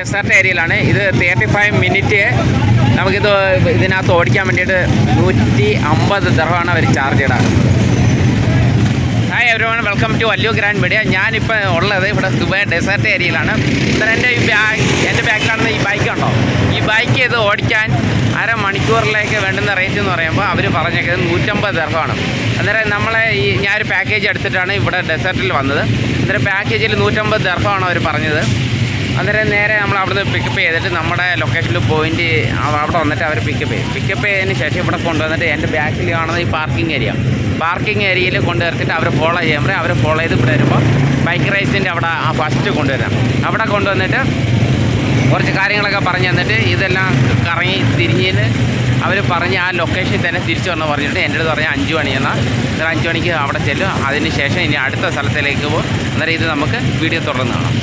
Desert ഏരിയയിലാണ്. ഇത് 35 minute നമുക്കിത് ഇതിനകത്ത് ഓടിക്കാൻ വേണ്ടിയിട്ട് 150 ദിർഹമാണ് അവർ ചാർജ് ഈടാക്കുന്നത്. Hi everyone, welcome to value grand media. ഞാനിപ്പോൾ ഉള്ളത് ഇവിടെ ദുബായ് ഡെസേർട്ട് ഏരിയയിലാണ്. എന്നാൽ എൻ്റെ ബാക്കിലാണെന്ന് ഈ ബൈക്ക് ഉണ്ടോ, ഈ ബൈക്ക് ഇത് ഓടിക്കാൻ അരമണിക്കൂറിലേക്ക് വേണ്ടുന്ന റേറ്റ് എന്ന് പറയുമ്പോൾ അവർ പറഞ്ഞേക്കുന്നത് 150 ദിർഹമാണ്. അന്നേരം ഞാനൊരു പാക്കേജ് എടുത്തിട്ടാണ് ഇവിടെ ഡെസേർട്ടിൽ വന്നത്. അന്നേരം പാക്കേജിൽ 150 ദിർഹമാണ് അവർ പറഞ്ഞത്. അന്നേരം നേരെ നമ്മൾ അവിടുന്ന് പിക്കപ്പ് ചെയ്തിട്ട് നമ്മുടെ ലൊക്കേഷനിൽ പോയിൻ്റ് അവിടെ വന്നിട്ട് അവർ പിക്കപ്പ് ചെയ്തതിന് ശേഷം ഇവിടെ കൊണ്ടുവന്നിട്ട് എൻ്റെ ബാക്കിൽ കാണുന്ന ഈ പാർക്കിംഗ് ഏരിയയിൽ കൊണ്ടുവരുത്തിട്ട് അവർ ഫോളോ ചെയ്യാൻ പറയും. അവർ ഫോളോ ചെയ്ത് ഇവിടെ വരുമ്പോൾ ബൈക്ക് റേസിൻ്റെ അവിടെ ഫസ്റ്റ് കൊണ്ടുവരാം. അവിടെ കൊണ്ടുവന്നിട്ട് കുറച്ച് കാര്യങ്ങളൊക്കെ പറഞ്ഞു തന്നിട്ട് ഇതെല്ലാം കറങ്ങി തിരിഞ്ഞിന് അവർ പറഞ്ഞ് ആ ലൊക്കേഷനിൽ തന്നെ തിരിച്ചു വന്ന് പറഞ്ഞിട്ട് എൻ്റെ അടുത്ത് പറഞ്ഞാൽ 5 മണിയെന്നാൽ 5 മണിക്ക് അവിടെ ചെല്ലും. അതിന് ശേഷം ഇനി അടുത്ത സ്ഥലത്തിലേക്ക് പോകും. അന്നേരം ഇത് നമുക്ക് വീഡിയോ തുടർന്ന് കാണാം.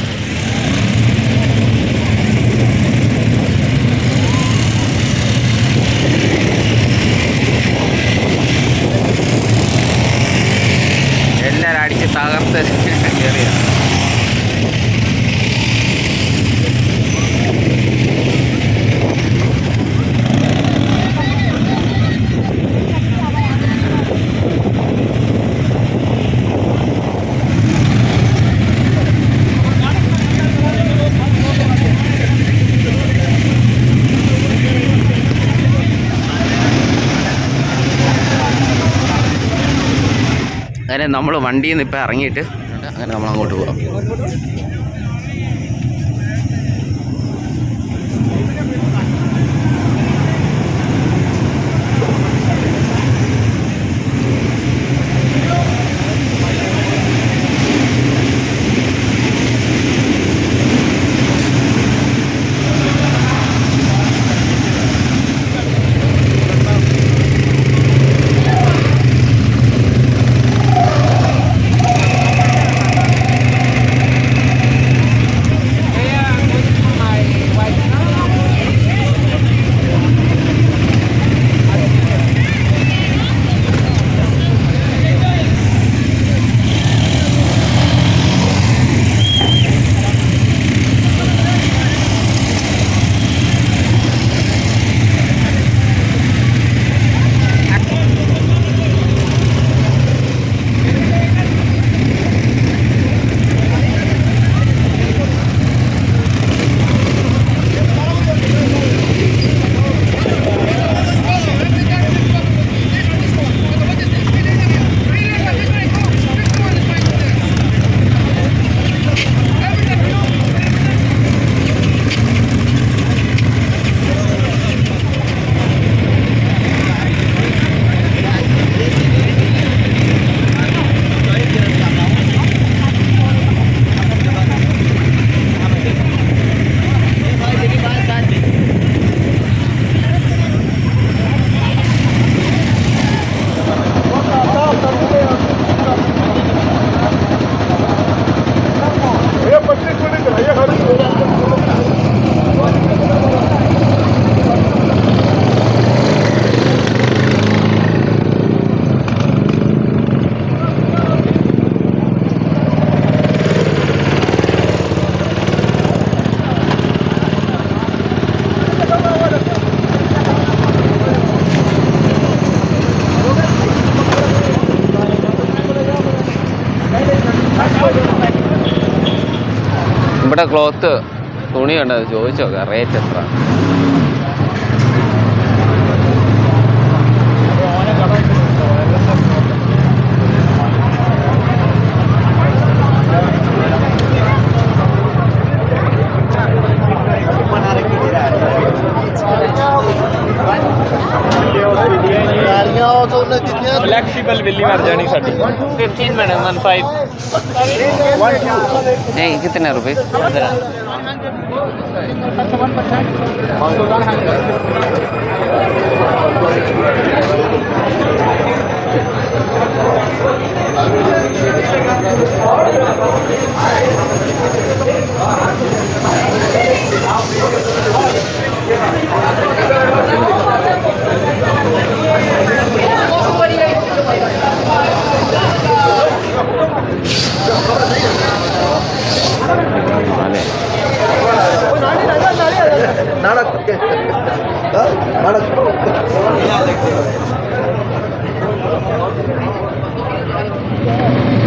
എല്ലാവരും അടിച്ച് തകർത്ത് കയറിയ അങ്ങനെ നമ്മൾ വണ്ടിയിൽ നിന്ന് ഇപ്പോൾ ഇറങ്ങിയിട്ട് അങ്ങനെ നമ്മൾ അങ്ങോട്ട് പോകാം. ഇവിടെ ക്ലോത്ത് തുണി കണ്ടത് ചോദിച്ചു നോക്കാം, റേറ്റ് എത്ര? फ्लैक्सीबल बिल्ली मर जानी साडी 15 मैडम 15 नहीं कितने रुपए? 15 vale.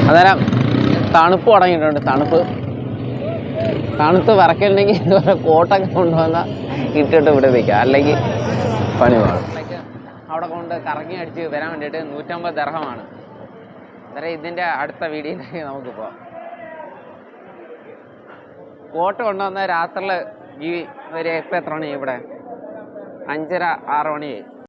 അന്നേരം തണുപ്പ് തുടങ്ങിയിട്ടുണ്ട്. തണുത്ത് വിറക്കലുണ്ടെങ്കിൽ ഇതുപോലെ കോട്ടൊക്കെ കൊണ്ടുവന്നാൽ ഇട്ടിട്ട് ഇവിടെ നിൽക്കുക, അല്ലെങ്കിൽ പണി വേണം. അവിടെ കൊണ്ട് കറങ്ങി അടിച്ച് വരാൻ വേണ്ടിയിട്ട് 150 ദിർഹമാണ്. അന്നേരം ഇതിൻ്റെ അടുത്ത വീഡിയോയിലേക്ക് നമുക്ക് പോവാം. കോട്ട് കൊണ്ടുവന്ന രാത്രിയിൽ ഈ ഒരു ഇപ്പം എത്ര മണി ഇവിടെ 5:30-6 മണിയായി.